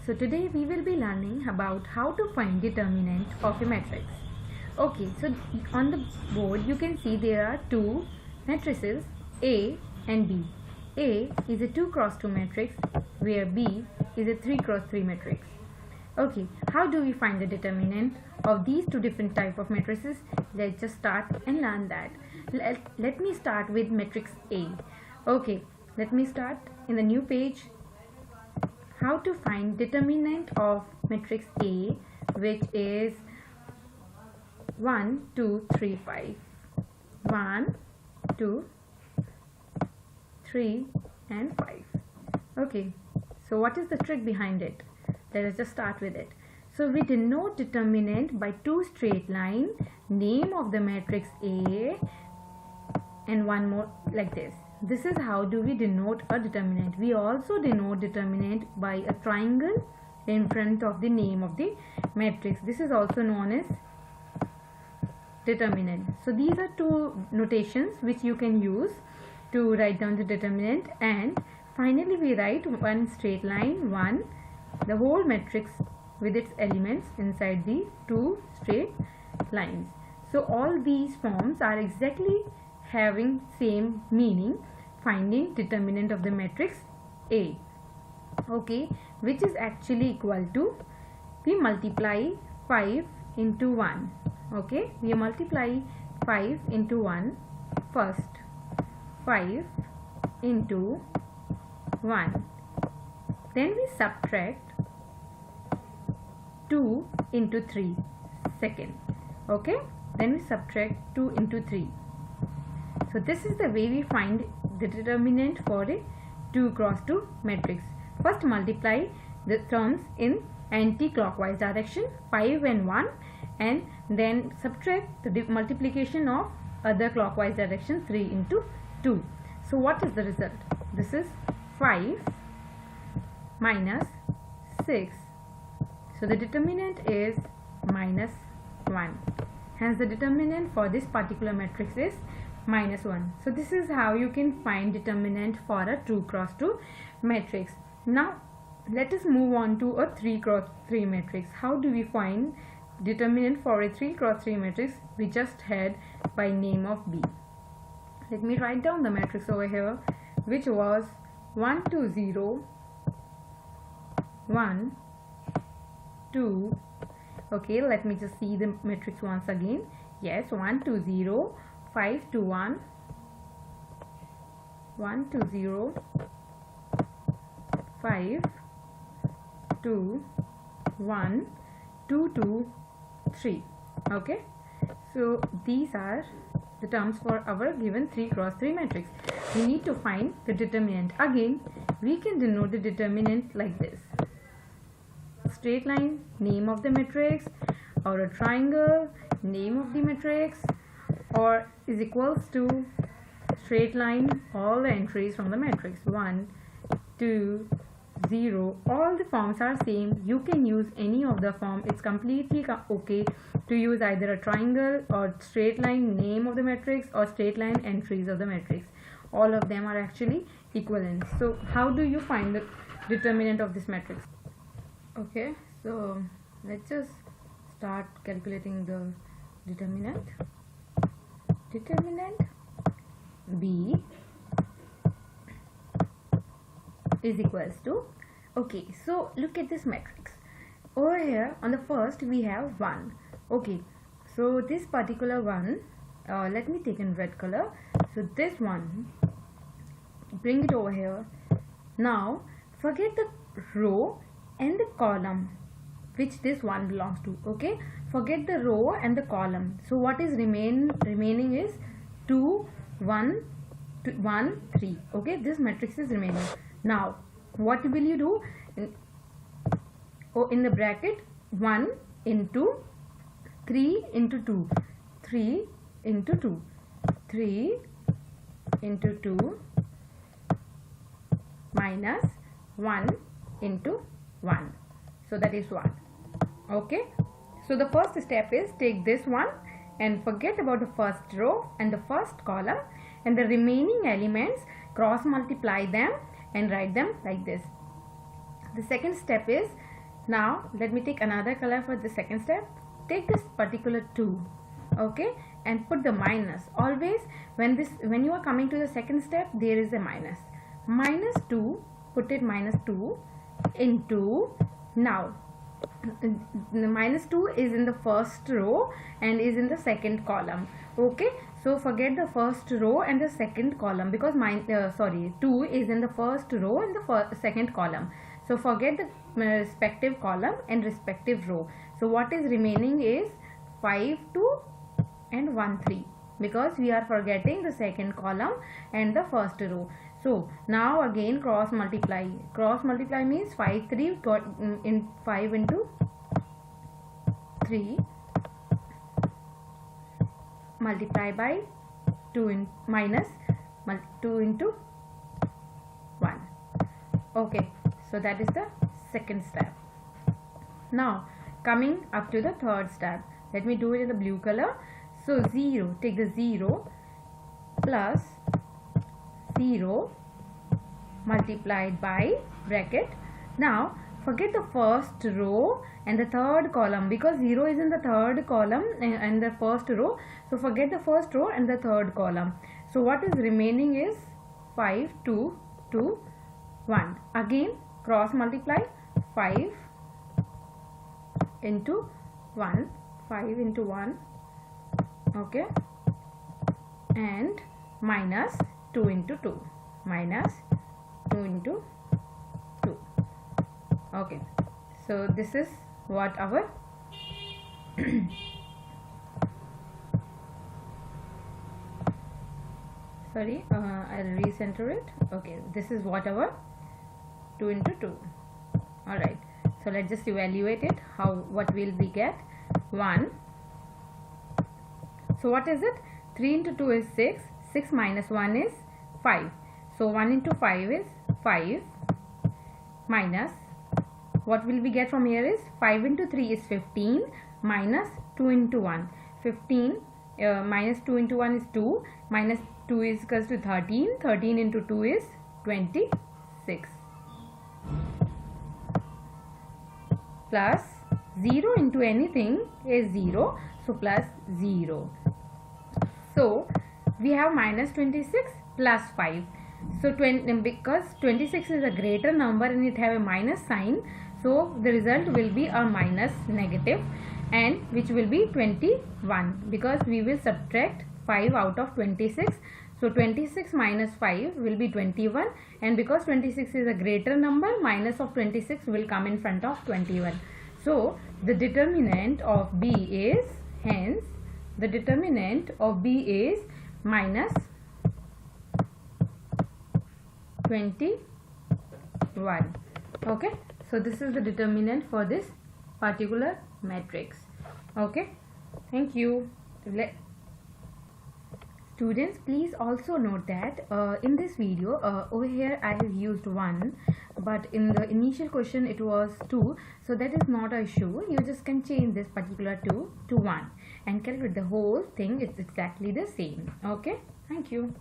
So today we will be learning about how to find determinant of a matrix. Okay, so on the board you can see there are two matrices A and B. A is a 2 cross 2 matrix where B is a 3 cross 3 matrix. Okay, how do we find the determinant of these two different type of matrices? Let's just start and learn that. Let me start with matrix A. Okay, let me start in the new page. How to find determinant of matrix A, which is 1 2 3 5. 1 2 3 and 5. Okay, so what is the trick behind it? Let us just start with it. So we denote determinant by two straight line, name of the matrix A, and one more like this. This is how do we denote a determinant. We also denote determinant by a triangle in front of the name of the matrix. This is also known as determinant. So these are two notations which you can use to write down the determinant, and finally we write one straight line, the whole matrix with its elements inside the two straight lines. So all these forms are exactly having same meaning, finding determinant of the matrix A. Okay, which is actually equal to, we multiply 5 into 1. Okay, we multiply 5 into 1 first. 5 into 1. Then we subtract 2 into 3 second. Okay, then we subtract 2 into 3. So this is the way we find the determinant for a 2 cross 2 matrix. First multiply the terms in anti-clockwise direction, 5 and 1, and then subtract the multiplication of other clockwise direction, 3 into 2. So what is the result? This is 5 minus 6. So the determinant is minus 1. Hence the determinant for this particular matrix is minus 1. So this is how you can find determinant for a 2 cross 2 matrix. Now let us move on to a 3 cross 3 matrix. How do we find determinant for a 3 cross 3 matrix we just had by name of B? Let me write down the matrix over here, which was 1 2 0 1 2. Okay, let me just see the matrix once again. Yes, 1 2 0 5 2 1 1 2 0 5 2 1 2 2 3. Okay, so these are the terms for our given 3 cross 3 matrix. We need to find the determinant. Again, we can denote the determinant like this: straight line, name of the matrix, or a triangle, name of the matrix, or is equals to straight line, all the entries from the matrix, 1 2 0. All the forms are same. You can use any of the form. It's completely okay to use either a triangle or straight line, name of the matrix, or straight line, entries of the matrix. All of them are actually equivalent. So how do you find the determinant of this matrix? Okay, so let's just start calculating the determinant. Determinant B is equals to, okay, so look at this matrix. Over here on the first we have 1. Okay, so this particular one, let me take in red color. So this one, bring it over here. Now forget the row and the column which this one belongs to. Okay, forget the row and the column. So what is remaining is 2 1 1 3. Okay, this matrix is remaining. Now what will you do? In the bracket, 1 into 3 into 2, 3 into 2, 3 into 2 minus 1 into 1. So that is 1. Okay, so the first step is take this one and forget about the first row and the first column, and the remaining elements cross multiply them and write them like this. The second step is Now let me take another color for the second step. Take this particular 2, okay, and put the minus. Always when you are coming to the second step, there is a minus. Minus 2, put it minus 2 into, now the minus 2 is in the first row and is in the second column, okay. So forget the first row and the second column, because 2 is in the first row and the second column. So forget the respective column and respective row. So what is remaining is 5, 2 and 1, 3, because we are forgetting the second column and the first row. So now again cross multiply. Cross multiply means 5, 3 got in 5 into 3 multiply by 2 in minus 2 into 1. Okay, so that is the second step. Now coming up to the third step, let me do it in the blue color. So 0, take the 0 plus 0 multiplied by bracket. Now forget the first row and the third column, because 0 is in the third column and the first row. So forget the first row and the third column. So what is remaining is 5, 2, 2, 1. Again cross multiply. 5 into 1, 5 into 1, okay, and minus 2 into 2, minus 2 into 2. Okay, so this is what our sorry, I'll recenter it. Okay, this is what our 2 into 2. Alright, so let's just evaluate it. What will we get? 1. So what is it? 3 into 2 is 6. 6 minus 1 is 5. So 1 into 5 is 5, minus, what will we get from here is 5 into 3 is 15, minus 2 into 1. 15 minus 2 into 1 is 2, minus 2 is equals to 13. 13 into 2 is 26. Plus 0 into anything is 0, so plus 0. So we have minus 26 plus 5. So because 26 is a greater number and it have a minus sign, so the result will be a minus negative, and which will be 21, because we will subtract 5 out of 26. So 26 minus 5 will be 21, and because 26 is a greater number, minus of 26 will come in front of 21. So the determinant of B is, hence the determinant of B is minus 21. Okay, so this is the determinant for this particular matrix. Okay, thank you. Students, please also note that in this video over here I have used 1, but in the initial question it was 2, so that is not an issue. You just can change this particular 2 to 1 and calculate the whole thing. It's exactly the same. Okay, thank you.